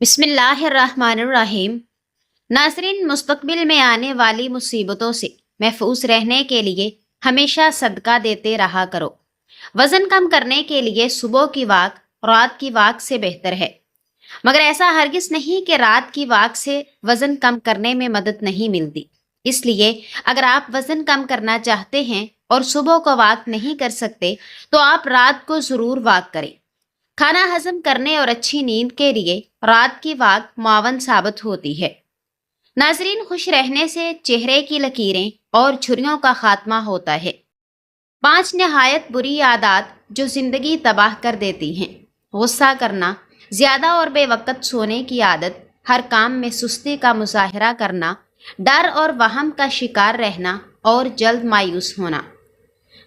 بسم اللہ الرحمن الرحیم۔ ناظرین، مستقبل میں آنے والی مصیبتوں سے محفوظ رہنے کے لیے ہمیشہ صدقہ دیتے رہا کرو۔ وزن کم کرنے کے لیے صبح کی واک رات کی واک سے بہتر ہے، مگر ایسا ہرگز نہیں کہ رات کی واک سے وزن کم کرنے میں مدد نہیں ملتی۔ اس لیے اگر آپ وزن کم کرنا چاہتے ہیں اور صبح کو واک نہیں کر سکتے تو آپ رات کو ضرور واک کریں۔ کھانا ہضم کرنے اور اچھی نیند کے لیے رات کی واک معاون ثابت ہوتی ہے۔ ناظرین، خوش رہنے سے چہرے کی لکیریں اور جھریوں کا خاتمہ ہوتا ہے۔ 5 نہایت بری عادات جو زندگی تباہ کر دیتی ہیں: غصہ کرنا، زیادہ اور بے وقت سونے کی عادت، ہر کام میں سستی کا مظاہرہ کرنا، ڈر اور وہم کا شکار رہنا اور جلد مایوس ہونا۔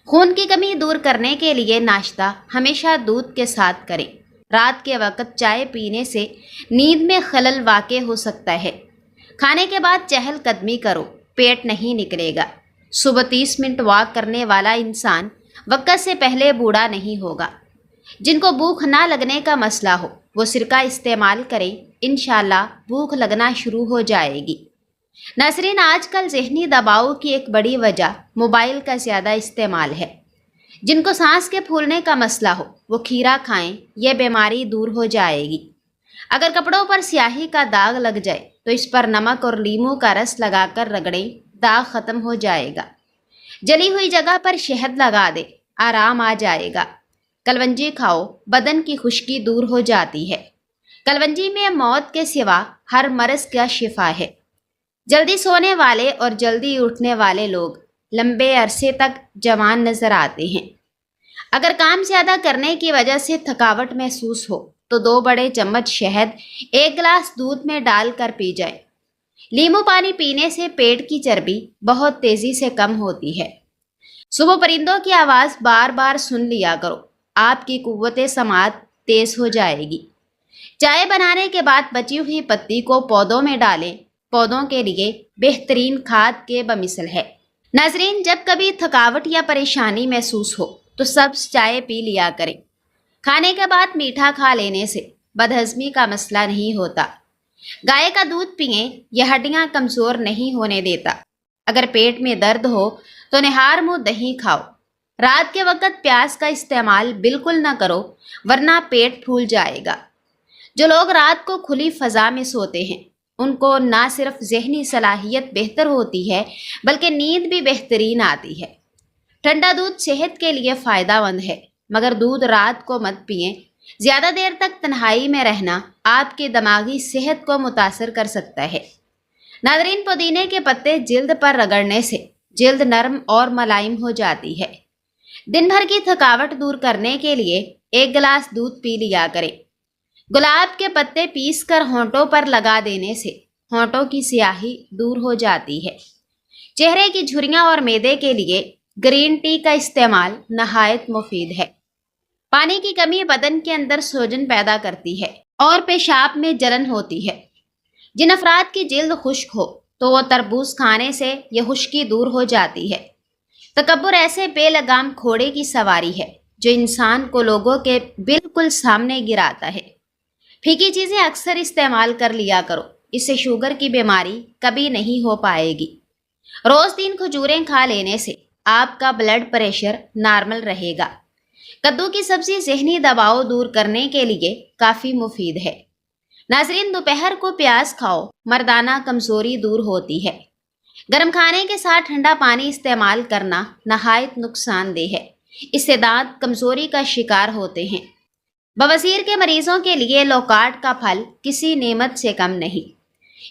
خون کی کمی دور کرنے کے لیے ناشتہ ہمیشہ دودھ کے ساتھ کریں۔ رات کے وقت چائے پینے سے نیند میں خلل واقع ہو سکتا ہے۔ کھانے کے بعد چہل قدمی کرو، پیٹ نہیں نکلے گا۔ صبح 30 منٹ واک کرنے والا انسان وقت سے پہلے بوڑھا نہیں ہوگا۔ جن کو بھوک نہ لگنے کا مسئلہ ہو وہ سرکہ استعمال کریں، انشاءاللہ بھوک لگنا شروع ہو جائے گی۔ ناظرین، آج کل ذہنی دباؤ کی ایک بڑی وجہ موبائل کا زیادہ استعمال ہے۔ جن کو سانس کے پھولنے کا مسئلہ ہو وہ کھیرا کھائیں، یہ بیماری دور ہو جائے گی۔ اگر کپڑوں پر سیاہی کا داغ لگ جائے تو اس پر نمک اور لیموں کا رس لگا کر رگڑیں، داغ ختم ہو جائے گا۔ جلی ہوئی جگہ پر شہد لگا دے، آرام آ جائے گا۔ کلونجی کھاؤ، بدن کی خشکی دور ہو جاتی ہے۔ کلونجی میں موت کے سوا ہر مرض کا شفا ہے۔ جلدی سونے والے اور جلدی اٹھنے والے لوگ لمبے عرصے تک جوان نظر آتے ہیں۔ اگر کام زیادہ کرنے کی وجہ سے تھکاوٹ محسوس ہو تو 2 بڑے چمچ شہد 1 گلاس دودھ میں ڈال کر پی جائیں۔ لیمو پانی پینے سے پیٹ کی چربی بہت تیزی سے کم ہوتی ہے۔ صبح پرندوں کی آواز بار بار سن لیا کرو، آپ کی قوت سماعت تیز ہو جائے گی۔ چائے بنانے کے بعد بچی ہوئی پتی کو پودوں میں ڈالیں، پودوں کے لیے بہترین کھاد کے بمثل ہے۔ ناظرین، جب کبھی تھکاوٹ یا پریشانی محسوس ہو تو سبز چائے پی لیا کریں۔ کھانے کے بعد میٹھا کھا لینے سے بدہضمی کا مسئلہ نہیں ہوتا۔ گائے کا دودھ پئیں، یہ ہڈیاں کمزور نہیں ہونے دیتا۔ اگر پیٹ میں درد ہو تو نہار منہ دہی کھاؤ۔ رات کے وقت پیاز کا استعمال بالکل نہ کرو ورنہ پیٹ پھول جائے گا۔ جو لوگ رات کو کھلی فضا میں سوتے ہیں ان کو نہ صرف ذہنی صلاحیت بہتر ہوتی ہے بلکہ نیند بھی بہترین آتی ہے۔ ٹھنڈا دودھ صحت کے لیے فائدہ مند ہے، مگر دودھ رات کو مت پئیں۔ زیادہ دیر تک تنہائی میں رہنا آپ کی دماغی صحت کو متاثر کر سکتا ہے۔ ناظرین، پودینے کے پتے جلد پر رگڑنے سے جلد نرم اور ملائم ہو جاتی ہے۔ دن بھر کی تھکاوٹ دور کرنے کے لیے 1 گلاس دودھ پی لیا کریں۔ گلاب کے پتے پیس کر ہونٹوں پر لگا دینے سے ہونٹوں کی سیاہی دور ہو جاتی ہے۔ چہرے کی جھریاں اور معدے کے لیے گرین ٹی کا استعمال نہایت مفید ہے۔ پانی کی کمی بدن کے اندر سوجن پیدا کرتی ہے اور پیشاب میں جلن ہوتی ہے۔ جن افراد کی جلد خشک ہو تو وہ تربوز کھانے سے یہ خشکی دور ہو جاتی ہے۔ تکبر ایسے بے لگام گھوڑے کی سواری ہے جو انسان کو لوگوں کے بالکل سامنے گراتا ہے۔ پھیکی چیزیں اکثر استعمال کر لیا کرو، اس سے شوگر کی بیماری کبھی نہیں ہو پائے گی۔ روز 3 کھجوریں کھا لینے سے آپ کا بلڈ پریشر نارمل رہے گا۔ کدو کی سبزی ذہنی دباؤ دور کرنے کے لیے کافی مفید ہے۔ ناظرین، دوپہر کو پیاز کھاؤ، مردانہ کمزوری دور ہوتی ہے۔ گرم کھانے کے ساتھ ٹھنڈا پانی استعمال کرنا نہایت نقصان دہ ہے، اس سے دانت کمزوری کا شکار ہوتے ہیں۔ بواسیر کے مریضوں کے لیے لوکارٹ کا پھل کسی نعمت سے کم نہیں۔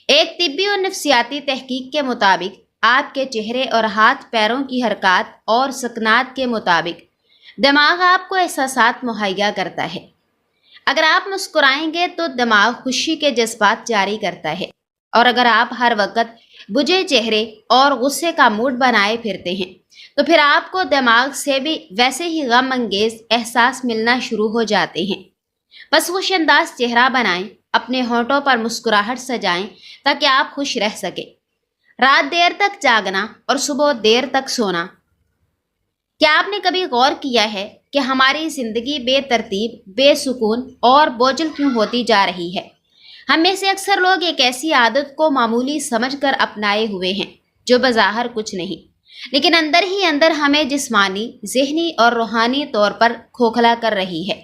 ایک طبی اور نفسیاتی تحقیق کے مطابق آپ کے چہرے اور ہاتھ پیروں کی حرکات اور سکنات کے مطابق دماغ آپ کو احساسات مہیا کرتا ہے۔ اگر آپ مسکرائیں گے تو دماغ خوشی کے جذبات جاری کرتا ہے، اور اگر آپ ہر وقت بجھے چہرے اور غصے کا موڈ بنائے پھرتے ہیں تو پھر آپ کو دماغ سے بھی ویسے ہی غم انگیز احساس ملنا شروع ہو جاتے ہیں۔ بس خوش انداز چہرہ بنائیں، اپنے ہونٹوں پر مسکراہٹ سجائیں تاکہ آپ خوش رہ سکیں۔ رات دیر تک جاگنا اور صبح دیر تک سونا۔ کیا آپ نے کبھی غور کیا ہے کہ ہماری زندگی بے ترتیب، بے سکون اور بوجھل کیوں ہوتی جا رہی ہے؟ ہم میں سے اکثر لوگ ایک ایسی عادت کو معمولی سمجھ کر اپنائے ہوئے ہیں جو بظاہر کچھ نہیں، لیکن اندر ہی اندر ہمیں جسمانی، ذہنی اور روحانی طور پر کھوکھلا کر رہی ہے۔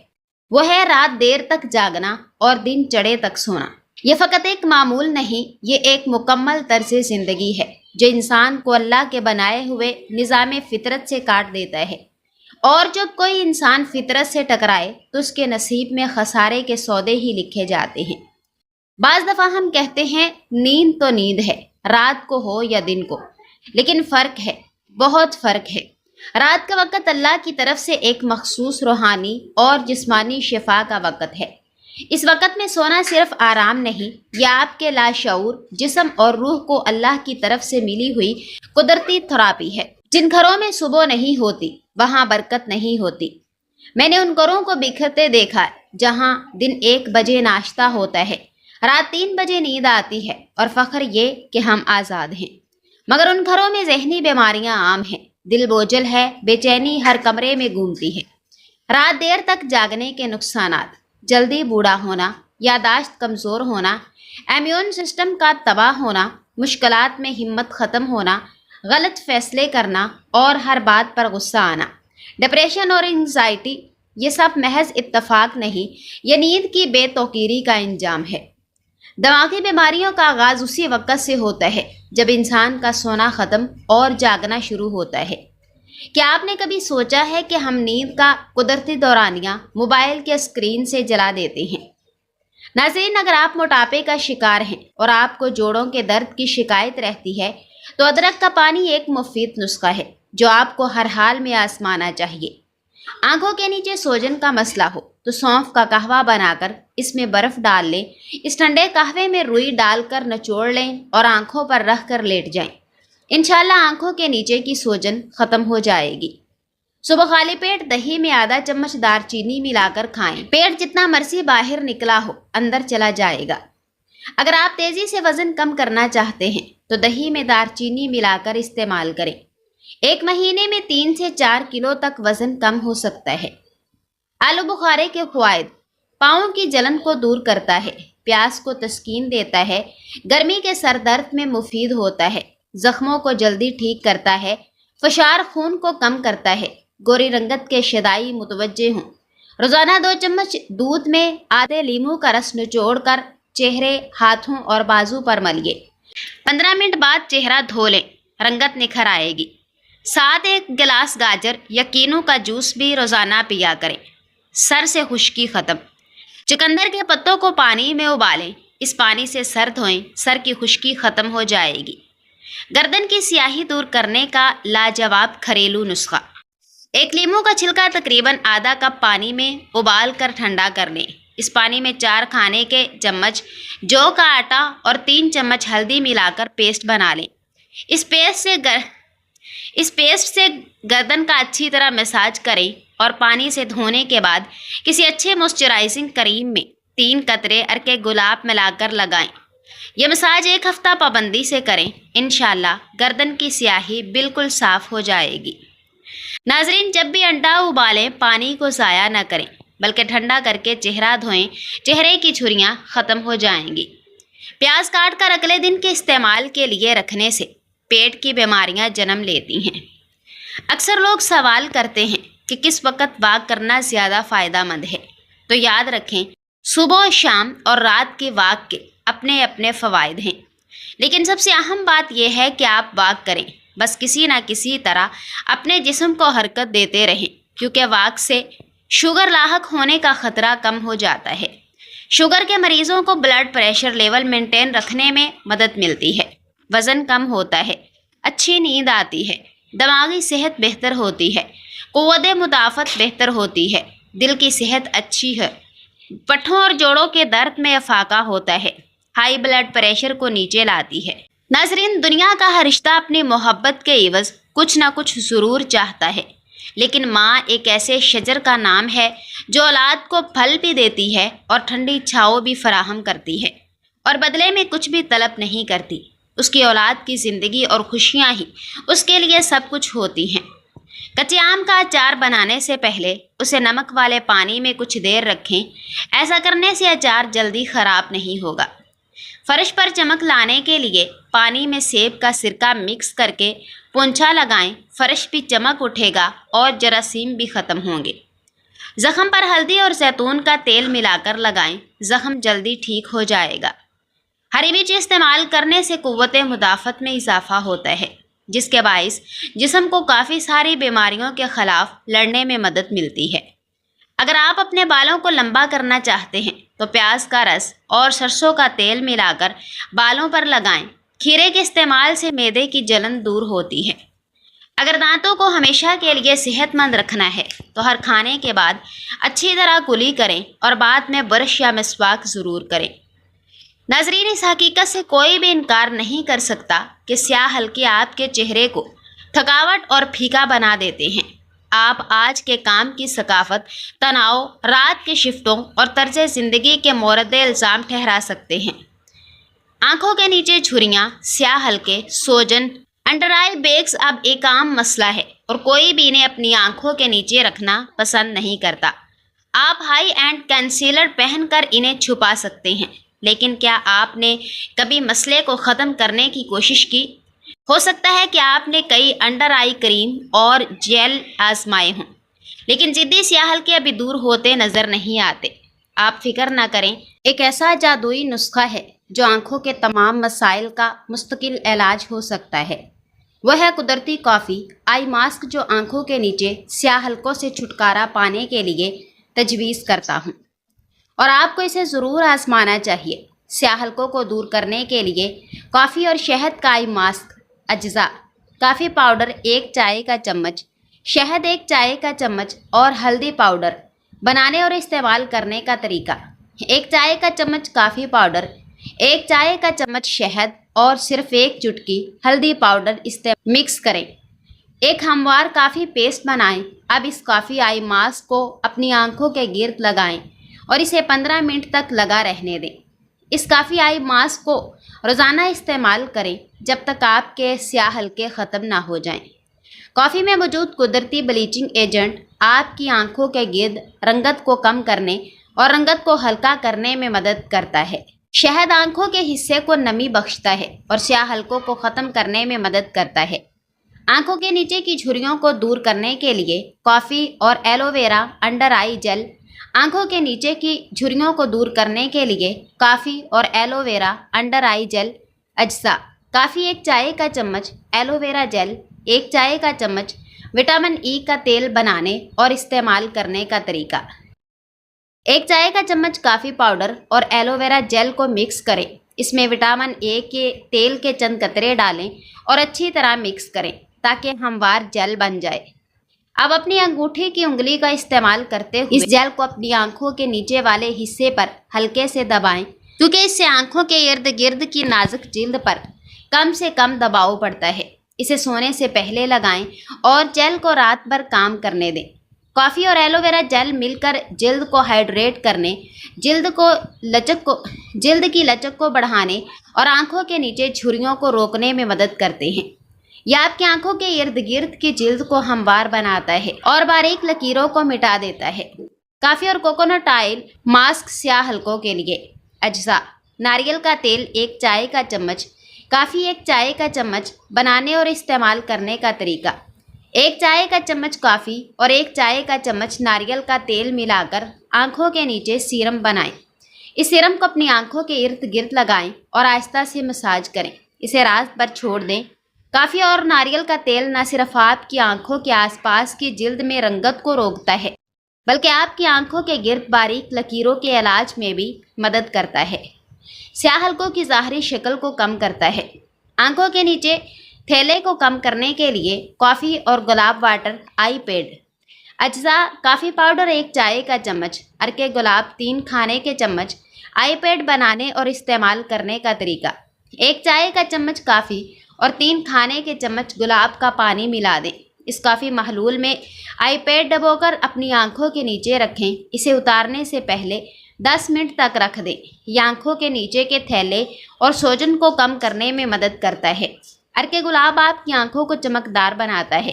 وہ ہے رات دیر تک جاگنا اور دن چڑھے تک سونا۔ یہ فقط ایک معمول نہیں، یہ ایک مکمل طرز زندگی ہے جو انسان کو اللہ کے بنائے ہوئے نظام فطرت سے کاٹ دیتا ہے، اور جب کوئی انسان فطرت سے ٹکرائے تو اس کے نصیب میں خسارے کے سودے ہی لکھے جاتے ہیں۔ بعض دفعہ ہم کہتے ہیں نیند تو نیند ہے، رات کو ہو یا دن کو، لیکن فرق ہے، بہت فرق ہے۔ رات کا وقت اللہ کی طرف سے ایک مخصوص روحانی اور جسمانی شفا کا وقت ہے۔ اس وقت میں سونا صرف آرام نہیں، یہ آپ کے لاشعور جسم اور روح کو اللہ کی طرف سے ملی ہوئی قدرتی تھراپی ہے۔ جن گھروں میں صبح نہیں ہوتی وہاں برکت نہیں ہوتی۔ میں نے ان گھروں کو بکھرتے دیکھا ہے جہاں دن 1 بجے ناشتہ ہوتا ہے، رات 3 بجے نیند آتی ہے، اور فخر یہ کہ ہم آزاد ہیں۔ مگر ان گھروں میں ذہنی بیماریاں عام ہیں، دل بوجھل ہے، بے چینی ہر کمرے میں گھومتی ہے۔ رات دیر تک جاگنے کے نقصانات: جلدی بوڑھا ہونا، یادداشت کمزور ہونا، امیون سسٹم کا تباہ ہونا، مشکلات میں ہمت ختم ہونا، غلط فیصلے کرنا اور ہر بات پر غصہ آنا، ڈپریشن اور انگزائٹی۔ یہ سب محض اتفاق نہیں، یہ نیند کی بے توقیری کا انجام ہے۔ دماغی بیماریوں کا آغاز اسی وقت سے ہوتا ہے جب انسان کا سونا ختم اور جاگنا شروع ہوتا ہے۔ کیا آپ نے کبھی سوچا ہے کہ ہم نیند کا قدرتی دورانیہ موبائل کے اسکرین سے جلا دیتے ہیں؟ ناظرین، اگر آپ موٹاپے کا شکار ہیں اور آپ کو جوڑوں کے درد کی شکایت رہتی ہے تو ادرک کا پانی ایک مفید نسخہ ہے جو آپ کو ہر حال میں آزمانا چاہیے۔ آنکھوں کے نیچے سوجن کا مسئلہ ہو تو سونف کا قہوہ بنا کر اس میں برف ڈال لیں، اس ٹھنڈے قہوے میں روئی ڈال کر نچوڑ لیں اور آنکھوں پر رکھ کر لیٹ جائیں۔ انشاءاللہ آنکھوں کے نیچے کی سوجن ختم ہو جائے گی۔ صبح خالی پیٹ دہی میں آدھا چمچ دار چینی ملا کر کھائیں، پیٹ جتنا مرضی باہر نکلا ہو اندر چلا جائے گا۔ اگر آپ تیزی سے وزن کم کرنا چاہتے ہیں تو دہی میں دار چینی ملا کر استعمال کریں۔ 1 مہینے میں 3 سے 4 کلو تک وزن کم ہو سکتا ہے۔ آلو بخارے کے فوائد: پاؤں کی جلن کو دور کرتا ہے، پیاس کو تسکین دیتا ہے، گرمی کے سر درد میں مفید ہوتا ہے، زخموں کو جلدی ٹھیک کرتا ہے، فشار خون کو کم کرتا ہے، گوری رنگت کے شدائی متوجہ ہوں۔ روزانہ 2 چمچ دودھ میں آدھے لیموں کا رس نچوڑ کر چہرے، ہاتھوں اور بازو پر ملیے۔ 15 منٹ بعد چہرہ دھو لیں، رنگت نکھر آئے گی۔ ساتھ 1 گلاس گاجر یا کینو کا جوس بھی روزانہ پیا کریں۔ سر سے خشکی ختم: چقندر کے پتوں کو پانی میں ابالیں، اس پانی سے سر دھوئیں، سر کی خشکی ختم ہو جائے گی۔ گردن کی سیاہی دور کرنے کا لاجواب گھریلو نسخہ: 1 لیموں کا چھلکا تقریباً آدھا کپ پانی میں ابال کر ٹھنڈا کر لیں، اس پانی میں 4 کھانے کے چمچ جو کا آٹا اور 3 چمچ ہلدی ملا کر پیسٹ بنا لیں۔ اس پیسٹ سے گردن کا اچھی طرح مساج کریں اور پانی سے دھونے کے بعد کسی اچھے موئسچرائزنگ کریم میں 3 قطرے عرق گلاب ملا کر لگائیں۔ یہ مساج 1 ہفتہ پابندی سے کریں، انشاءاللہ گردن کی سیاہی بالکل صاف ہو جائے گی۔ ناظرین، جب بھی انڈا ابالیں پانی کو ضائع نہ کریں بلکہ ٹھنڈا کر کے چہرہ دھوئیں، چہرے کی جھریاں ختم ہو جائیں گی۔ پیاز کاٹ کر اگلے دن کے استعمال کے لیے رکھنے سے پیٹ کی بیماریاں جنم لیتی ہیں۔ اکثر لوگ سوال کرتے ہیں کہ کس وقت واک کرنا زیادہ فائدہ مند ہے، تو یاد رکھیں صبح، شام اور رات کے واک کے اپنے اپنے فوائد ہیں، لیکن سب سے اہم بات یہ ہے کہ آپ واک کریں، بس کسی نہ کسی طرح اپنے جسم کو حرکت دیتے رہیں، کیونکہ واک سے شوگر لاحق ہونے کا خطرہ کم ہو جاتا ہے۔ شوگر کے مریضوں کو بلڈ پریشر لیول مینٹین رکھنے میں مدد ملتی ہے، وزن کم ہوتا ہے، اچھی نیند آتی ہے، دماغی صحت بہتر ہوتی ہے، قوت مدافعت بہتر ہوتی ہے، دل کی صحت اچھی ہے، پٹھوں اور جوڑوں کے درد میں افاقہ ہوتا ہے، ہائی بلڈ پریشر کو نیچے لاتی ہے۔ ناظرین، دنیا کا ہر رشتہ اپنی محبت کے عوض کچھ نہ کچھ ضرور چاہتا ہے، لیکن ماں ایک ایسے شجر کا نام ہے جو اولاد کو پھل بھی دیتی ہے اور ٹھنڈی چھاؤں بھی فراہم کرتی ہے، اور بدلے میں کچھ بھی طلب نہیں کرتی۔ اس کی اولاد کی زندگی اور خوشیاں ہی اس کے لیے سب کچھ ہوتی ہیں۔ کچے آم کا اچار بنانے سے پہلے اسے نمک والے پانی میں کچھ دیر رکھیں، ایسا کرنے سے اچار جلدی خراب نہیں ہوگا۔ فرش پر چمک لانے کے لیے پانی میں سیب کا سرکہ مکس کر کے پونچھا لگائیں، فرش بھی چمک اٹھے گا اور جراثیم بھی ختم ہوں گے۔ زخم پر ہلدی اور زیتون کا تیل ملا کر لگائیں، زخم جلدی ٹھیک ہو جائے گا۔ ہری مرچ استعمال کرنے سے قوت مدافعت میں اضافہ ہوتا ہے، جس کے باعث جسم کو کافی ساری بیماریوں کے خلاف لڑنے میں مدد ملتی ہے۔ اگر آپ اپنے بالوں کو لمبا کرنا چاہتے ہیں تو پیاز کا رس اور سرسوں کا تیل ملا کر بالوں پر لگائیں۔ کھیرے کے استعمال سے معدے کی جلن دور ہوتی ہے۔ اگر دانتوں کو ہمیشہ کے لیے صحت مند رکھنا ہے تو ہر کھانے کے بعد اچھی طرح کلی کریں اور بعد میں برش یا مسواک ضرور کریں۔ ناظرین، اس حقیقت سے کوئی بھی انکار نہیں کر سکتا کہ سیاہ حلقے آپ کے چہرے کو تھکاوٹ اور پھیکا بنا دیتے ہیں۔ آپ آج کے کام کی ثقافت، تناؤ، رات کے شفٹوں اور طرز زندگی کے مورد الزام ٹھہرا سکتے ہیں۔ آنکھوں کے نیچے جھریاں، سیاہ حلقے، سوجن، انڈر آئی بیگز اب ایک عام مسئلہ ہے اور کوئی بھی انہیں اپنی آنکھوں کے نیچے رکھنا پسند نہیں کرتا۔ آپ ہائی اینڈ کنسیلر پہن کر انہیں چھپا سکتے ہیں، لیکن کیا آپ نے کبھی مسئلے کو ختم کرنے کی کوشش کی؟ ہو سکتا ہے کہ آپ نے کئی انڈر آئی کریم اور جیل آزمائے ہوں، لیکن جدی سیاہ حلقے ابھی دور ہوتے نظر نہیں آتے۔ آپ فکر نہ کریں، ایک ایسا جادوئی نسخہ ہے جو آنکھوں کے تمام مسائل کا مستقل علاج ہو سکتا ہے۔ وہ ہے قدرتی کافی آئی ماسک، جو آنکھوں کے نیچے سیاہ حلقوں سے چھٹکارا پانے کے لیے تجویز کرتا ہوں، اور آپ کو اسے ضرور آزمانا چاہیے۔ سیاہ حلقوں کو دور کرنے کے لیے کافی اور شہد کا آئی ماسک۔ اجزاء: کافی پاؤڈر 1 چائے کا چمچ، شہد 1 چائے کا چمچ اور ہلدی پاؤڈر۔ بنانے اور استعمال کرنے کا طریقہ: 1 چائے کا چمچ کافی پاؤڈر، 1 چائے کا چمچ شہد اور صرف 1 چٹکی ہلدی پاؤڈر مکس کریں۔ ایک ہموار کافی پیسٹ بنائیں۔ اب اس کافی آئی ماسک کو اپنی آنکھوں کے گرد لگائیں اور اسے 15 منٹ تک لگا رہنے دیں۔ اس کافی آئی ماسک کو روزانہ استعمال کریں جب تک آپ کے سیاہ حلقے ختم نہ ہو جائیں۔ کافی میں موجود قدرتی بلیچنگ ایجنٹ آپ کی آنکھوں کے گرد رنگت کو کم کرنے اور رنگت کو ہلکا کرنے میں مدد کرتا ہے۔ شہد آنکھوں کے حصے کو نمی بخشتا ہے اور سیاہ حلقوں کو ختم کرنے میں مدد کرتا ہے۔ آنکھوں کے نیچے کی جھریوں کو دور کرنے کے لیے کافی اور aloe vera under eye jail. آنکھوں کے نیچے کی جھریوں کو دور کرنے کے لیے کافی اور aloe vera under eye jail. اجزاء: کافی 1 چائے کا چمچ، ایلو ویرا جیل 1 چائے کا چمچ۔ وٹامن ای کا تیل بنانے اور استعمال کرنے کا طریقہ: 1 چائے کا چمچ کافی پاؤڈر اور ایلو ویرا جیل کو مکس کریں۔ اس میں وٹامن اے کے تیل کے چند قطرے ڈالیں اور اچھی طرح مکس کریں تاکہ ہموار جیل بن جائے۔ اب اپنی انگوٹھی کی انگلی کا استعمال کرتے ہوئے اس جیل کو اپنی آنکھوں کے نیچے والے حصے پر ہلکے سے دبائیں، کیونکہ اس سے آنکھوں کے ارد گرد کی نازک جلد پر کم سے کم دباؤ پڑتا ہے۔ اسے سونے سے پہلے لگائیں اور جیل کو رات بھر کام کرنے دیں۔ کافی اور ایلو ویرا جیل مل کر جلد کو ہائیڈریٹ کرنے، جلد کی لچک کو بڑھانے اور آنکھوں کے نیچے جھریوں کو روکنے میں مدد کرتے ہیں۔ یہ آپ کی آنکھوں کے ارد گرد کی جلد کو ہموار بناتا ہے اور باریک لکیروں کو مٹا دیتا ہے۔ کافی اور کوکونٹ آئل ماسک سیاہ حلقوں کے لیے۔ اجزاء: ناریل کا تیل 1 چائے کا چمچ، کافی 1 چائے کا چمچ۔ بنانے اور استعمال کرنے کا طریقہ: 1 چائے کا چمچ کافی اور 1 چائے کا چمچ ناریل کا تیل ملا کر آنکھوں کے نیچے سیرم بنائیں۔ اس سیرم کو اپنی آنکھوں کے ارد گرد لگائیں اور آہستہ سے مساج کریں۔ اسے رات بھر چھوڑ دیں۔ کافی اور ناریل کا تیل نہ صرف آپ کی آنکھوں کے آس پاس کی جلد میں رنگت کو روکتا ہے، بلکہ آپ کی آنکھوں کے گرد باریک لکیروں کے علاج میں بھی مدد کرتا ہے۔ سیاہ حلقوں کی ظاہری شکل کو کم کرتا ہے۔ آنکھوں کے نیچے تھیلے کو کم کرنے کے لیے کافی اور گلاب واٹر آئی پیڈ۔ اجزاء: کافی پاؤڈر 1 چائے کا چمچ، عرق گلاب 3 کھانے کے چمچ۔ آئی پیڈ بنانے اور استعمال کرنے کا طریقہ: 1 چائے کا چمچ کافی اور 3 کھانے کے چمچ گلاب کا پانی ملا دیں۔ اس کافی محلول میں آئی پیڈ ڈبو کر اپنی آنکھوں کے نیچے رکھیں۔ اسے اتارنے سے پہلے 10 منٹ تک رکھ دیں۔ یہ آنکھوں کے نیچے کے تھیلے اور سوجن کو کم کرنے میں مدد کرتا ہے۔ عرق گلاب آپ کی آنکھوں کو چمکدار بناتا ہے۔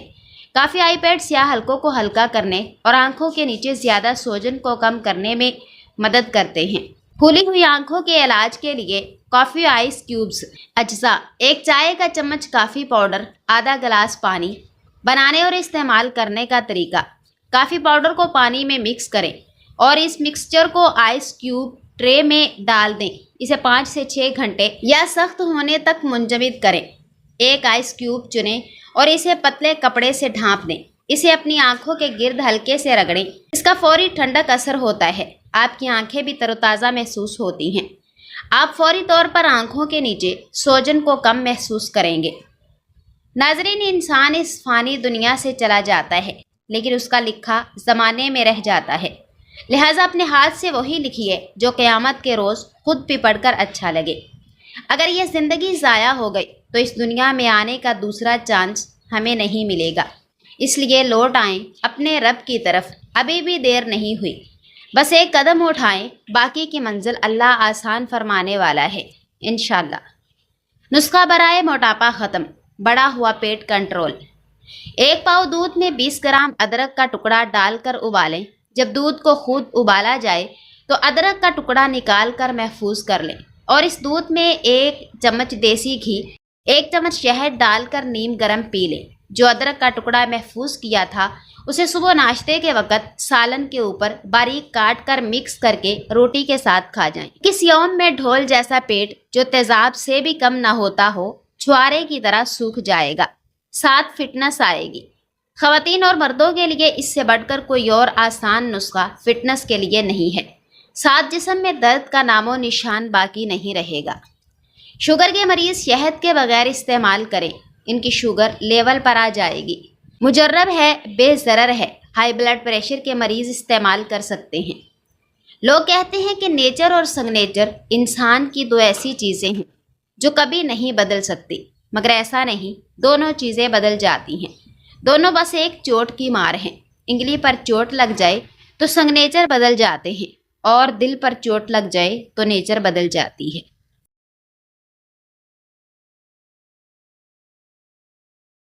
کافی آئی پیڈ سیاہ حلقوں کو ہلکا کرنے اور آنکھوں کے نیچے زیادہ سوجن کو کم کرنے میں مدد کرتے ہیں۔ پھولی ہوئی آنکھوں کے علاج کے لیے کافی آئس کیوبز۔ اجزاء: ایک چائے کا چمچ کافی پاؤڈر، آدھا گلاس پانی۔ بنانے اور استعمال کرنے کا طریقہ: کافی پاؤڈر کو پانی میں مکس کریں اور اس مکسچر کو آئس کیوب ٹرے میں ڈال دیں۔ اسے 5 سے 6 گھنٹے یا سخت ہونے تک منجمد کریں۔ ایک آئس کیوب چنیں اور اسے پتلے کپڑے سے ڈھانپ دیں۔ اسے اپنی آنکھوں کے گرد ہلکے سے رگڑیں۔ اس کا فوری ٹھنڈک اثر ہوتا ہے۔ آپ کی آنکھیں بھی تر و تازہ محسوس ہوتی ہیں۔ آپ فوری طور پر آنکھوں کے نیچے سوجن کو کم محسوس کریں گے۔ ناظرین، انسان اس فانی دنیا سے چلا جاتا ہے لیکن اس کا لکھا زمانے میں رہ جاتا ہے، لہٰذا اپنے ہاتھ سے وہی لکھیے جو قیامت کے روز خود بھی پڑھ کر اچھا لگے۔ اگر یہ زندگی ضائع ہو گئی تو اس دنیا میں آنے کا دوسرا چانس ہمیں نہیں ملے گا، اس لیے لوٹ آئیں اپنے رب کی طرف، ابھی بھی دیر نہیں ہوئی، بس ایک قدم اٹھائیں، باقی کی منزل اللہ آسان فرمانے والا ہے انشاءاللہ۔ نسخہ برائے موٹاپا ختم، بڑا ہوا پیٹ کنٹرول۔ ایک پاؤ دودھ میں 20 گرام ادرک کا ٹکڑا ڈال کر ابالیں۔ جب دودھ کو خود ابالا جائے تو ادرک کا ٹکڑا نکال کر محفوظ کر لیں اور اس دودھ میں 1 چمچ دیسی گھی، 1 چمچ شہد ڈال کر نیم گرم پی لیں۔ جو ادرک کا ٹکڑا محفوظ کیا تھا اسے صبح ناشتے کے وقت سالن کے اوپر باریک کاٹ کر مکس کر کے روٹی کے ساتھ کھا جائیں۔ کس یوم میں ڈھول جیسا پیٹ جو تیزاب سے بھی کم نہ ہوتا ہو چھوارے کی طرح سوکھ جائے گا، ساتھ فٹنس آئے گی۔ خواتین اور مردوں کے لیے اس سے بڑھ کر کوئی اور آسان نسخہ فٹنس کے لیے نہیں ہے، ساتھ جسم میں درد کا نام و نشان باقی نہیں رہے گا۔ شوگر کے مریض شہد کے بغیر استعمال کریں، ان کی شوگر لیول پر آ جائے گی۔ مجرب ہے، بے ضرر ہے، ہائی بلڈ پریشر کے مریض استعمال کر سکتے ہیں۔ لوگ کہتے ہیں کہ نیچر اور سگنیچر انسان کی 2 ایسی چیزیں ہیں جو کبھی نہیں بدل سکتی، مگر ایسا نہیں، دونوں چیزیں بدل جاتی ہیں، دونوں بس ایک چوٹ کی مار ہیں۔ انگلی پر چوٹ لگ جائے تو سگنیچر بدل جاتے ہیں اور دل پر چوٹ لگ جائے تو نیچر بدل جاتی ہے۔